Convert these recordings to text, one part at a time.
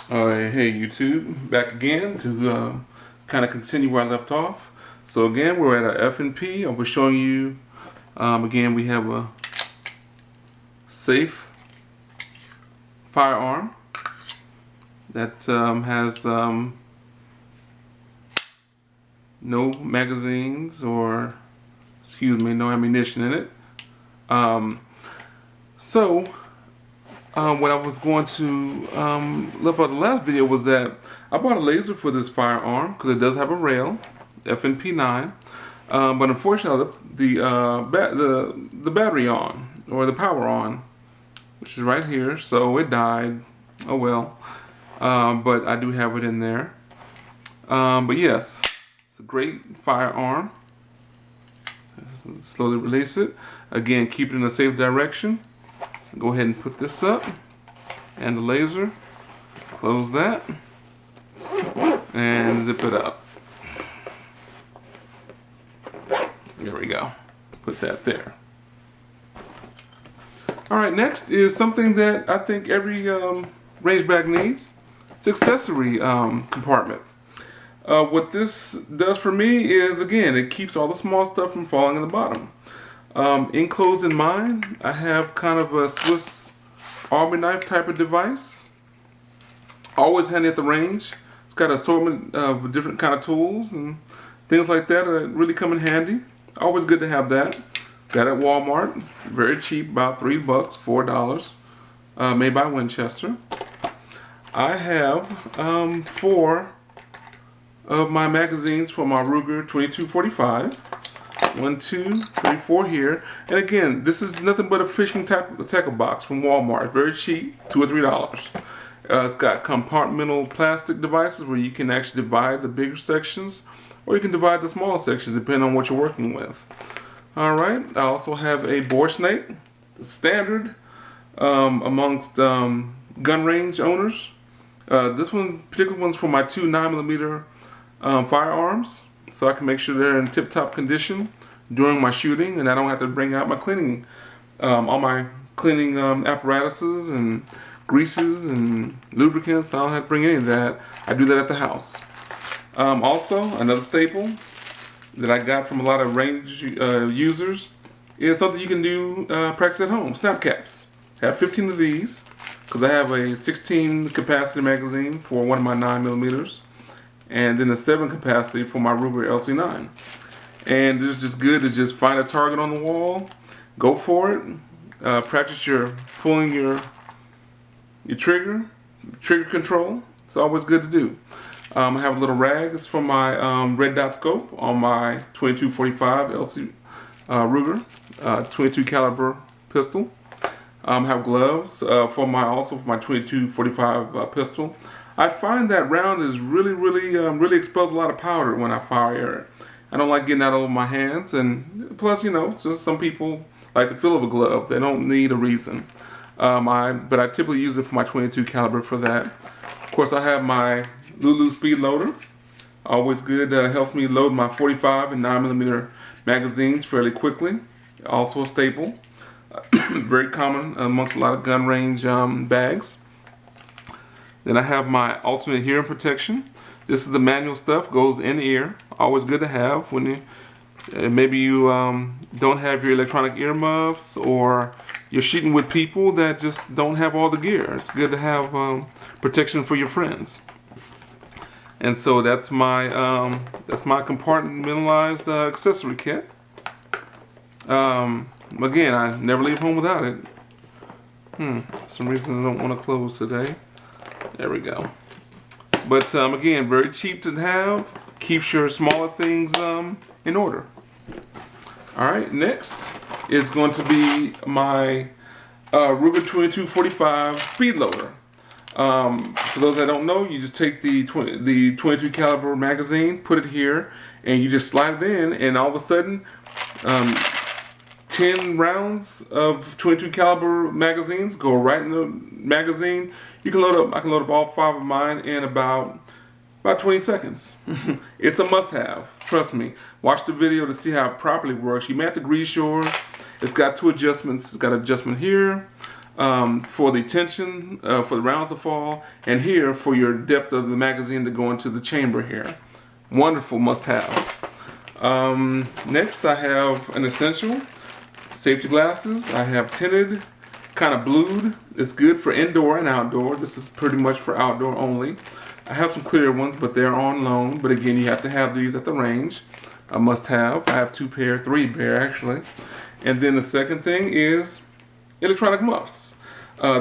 Hey YouTube, back again to kind of continue where I left off. So again, we're at a F&P. I was showing you, again, we have a safe firearm that has no magazines or, no ammunition in it. What I was going to left out the last video was that I bought a laser for this firearm because it does have a rail, FNP 9, but unfortunately the battery on, or the power on, which is right here, so it died. Oh well, but I do have it in there. But yes, it's a great firearm. Slowly release it. Again, keep it in a safe direction. Go ahead and put this up and the laser, close that and zip it up. There we go, put that there. Alright, next is something that I think every range bag needs. It's accessory compartment. What this does for me is, again, it keeps all the small stuff from falling in the bottom. Enclosed in mine, I have kind of a Swiss Army knife type of device. Always handy at the range. It's got an assortment of different kind of tools and things like that that really come in handy. Always good to have that. Got it at Walmart, very cheap, about $3, $4, made by Winchester. I have 4 of my magazines for my Ruger 2245. 1, 2, 3, 4 here. And again, this is nothing but a fishing tackle box from Walmart. Very cheap, $2 or $3. It's got compartmental plastic devices where you can actually divide the bigger sections, or you can divide the small sections depending on what you're working with. Alright, I also have a bore snake, standard amongst gun range owners. This particular one's for my 2 9mm firearms, so I can make sure they're in tip-top condition during my shooting, and I don't have to bring out my cleaning, all my cleaning apparatuses and greases and lubricants. I don't have to bring any of that. I do that at the house. Also, another staple that I got from a lot of range users is something you can do practice at home. Snap caps. I have 15 of these because I have a 16 capacity magazine for one of my 9mm. And then a 7 capacity for my Ruger LC9. And it's just good to just find a target on the wall, go for it, practice pulling your trigger control. It's always good to do. I have a little rag. It's from my red dot scope on my 2245 LC Ruger 22 caliber pistol. I have gloves for my 2245 pistol. I find that round is really expels a lot of powder when I fire it. I don't like getting that over my hands, and plus, just some people like the feel of a glove. They don't need a reason. But I typically use it for my 22 caliber for that. Of course, I have my Lulu speed loader. Always good. Helps me load my 45 and 9mm magazines fairly quickly. Also a staple. Very common amongst a lot of gun range bags. Then I have my alternate hearing protection. This is the manual stuff, goes in ear. Always good to have when you maybe you don't have your electronic earmuffs, or you're shooting with people that just don't have all the gear. It's good to have protection for your friends. And so that's my compartmentalized accessory kit. Again, I never leave home without it. For some reason I don't want to close today. There we go. But again, very cheap to have. Keeps your smaller things in order. Alright, next is going to be my Ruger 2245 speed loader. For those that don't know, you just take the 22 caliber magazine, put it here, and you just slide it in, and all of a sudden 10 rounds of 22 caliber magazines go right in the magazine. You can load up. I can load up all 5 of mine in about 20 seconds. It's a must-have. Trust me. Watch the video to see how it properly works. You may have to grease yours. It's got 2 adjustments. It's got an adjustment here, for the tension, for the rounds to fall, and here for your depth of the magazine to go into the chamber here. Wonderful must-have. Next I have an essential, safety glasses. I have tinted, kind of blued. It's good for indoor and outdoor. This is pretty much for outdoor only. I have some clear ones, but they're on loan. But again, you have to have these at the range. A must-have. I have 2 pair, 3 pair actually. And then the second thing is electronic muffs.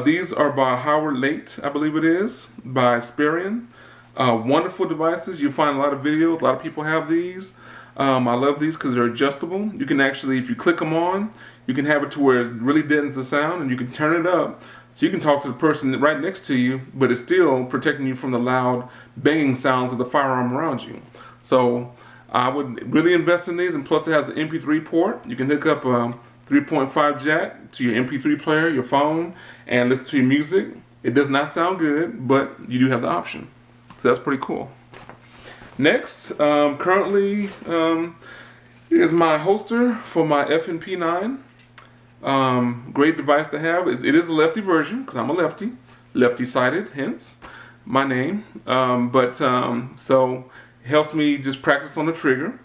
These are by Howard Late, I believe it is, by Sperian. Wonderful devices. You'll find a lot of videos. A lot of people have these. I love these because they're adjustable. You can actually, if you click them on, you can have it to where it really deadens the sound, and you can turn it up so you can talk to the person right next to you, but it's still protecting you from the loud banging sounds of the firearm around you. So I would really invest in these, and plus it has an MP3 port. You can hook up a 3.5 jack to your MP3 player, your phone, and listen to your music. It does not sound good, but you do have the option. So that's pretty cool. Next, currently is my holster for my FNP9. Great device to have. It is a lefty version because I'm a lefty. Lefty-sided, hence my name. So it helps me just practice on the trigger.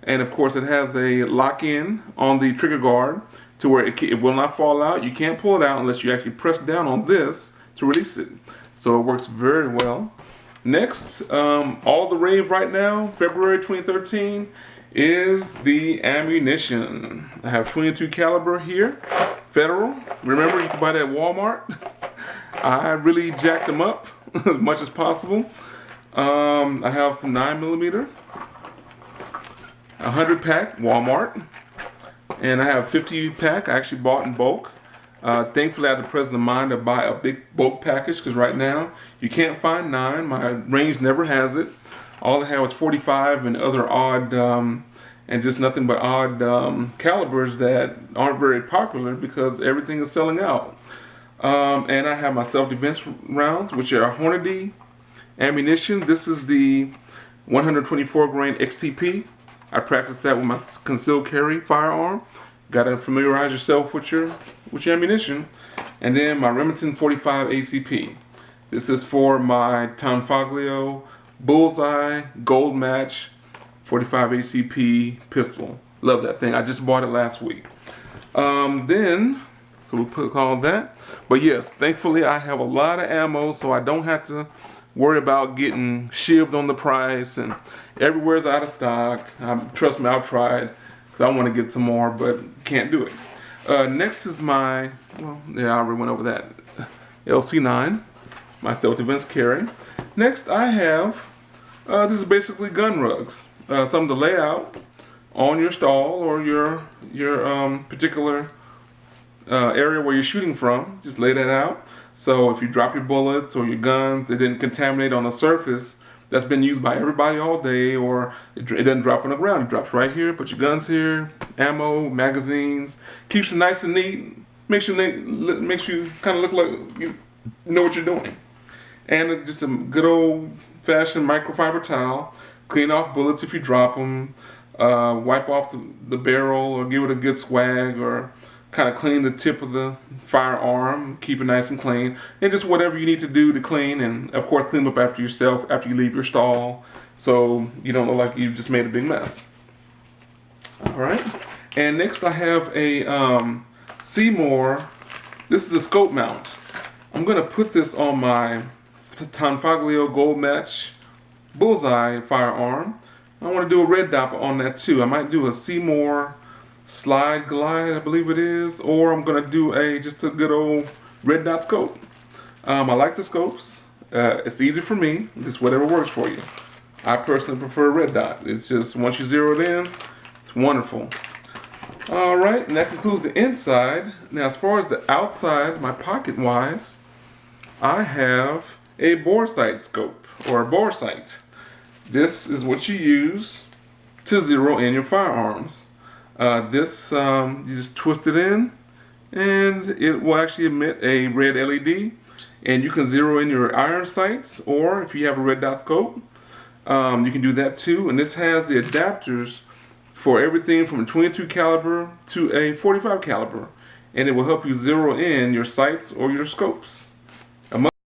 And of course it has a lock-in on the trigger guard to where it will not fall out. You can't pull it out unless you actually press down on this to release it. So it works very well. Next, all the rave right now, February 2013, is the ammunition. I have 22 caliber here, Federal. Remember, you can buy that at Walmart. I really jacked them up as much as possible. I have some 9mm, 100 pack, Walmart, and I have 50 pack I actually bought in bulk. Thankfully I had the presence of mind to buy a big bulk package because right now you can't find 9. My range never has it. All I have is 45 and other odd and just nothing but odd calibers that aren't very popular because everything is selling out. And I have my self-defense rounds, which are Hornady ammunition. This is the 124 grain XTP. I practiced that with my concealed carry firearm. Got to familiarize yourself with your ammunition. And then my Remington 45 ACP. This is for my Tanfoglio Bullseye Gold Match 45 ACP pistol. Love that thing. I just bought it last week. So we'll put all that. But yes, thankfully I have a lot of ammo, so I don't have to worry about getting shivved on the price, and everywhere's out of stock. Trust me, I've tried. I want to get some more, but can't do it. Next is my, well, yeah, I already went over that. LC9, my self-defense carry. Next, I have, this is basically gun rugs. Something to lay out on your stall or your particular area where you're shooting from. Just lay that out. So if you drop your bullets or your guns, it didn't contaminate on a surface that's been used by everybody all day, or it doesn't drop on the ground. It drops right here. Put your guns here, ammo, magazines. Keeps it nice and neat. Makes you kind of look like you know what you're doing. And just a good old-fashioned microfiber towel. Clean off bullets if you drop them. Wipe off the barrel, or give it a good swag, or kind of clean the tip of the firearm, keep it nice and clean, and just whatever you need to do to clean, and of course clean up after yourself after you leave your stall, so you don't look like you just made a big mess. Alright, and next I have a Seymour. This is a scope mount. I'm going to put this on my Tanfoglio Gold Match Bullseye firearm. I want to do a red dot on that too. I might do a Seymour Slide Glide, I believe it is, or I'm gonna do just a good old red dot scope. I like the scopes. It's easy for me, just whatever works for you. I personally prefer red dot. It's just once you zero it in, it's wonderful. All right, and that concludes the inside. Now, as far as the outside, my pocket wise, I have a bore sight scope or a bore sight. This is what you use to zero in your firearms. This, you just twist it in, and it will actually emit a red LED, and you can zero in your iron sights, or if you have a red dot scope, you can do that too. And this has the adapters for everything from a 22 caliber to a 45 caliber, and it will help you zero in your sights or your scopes.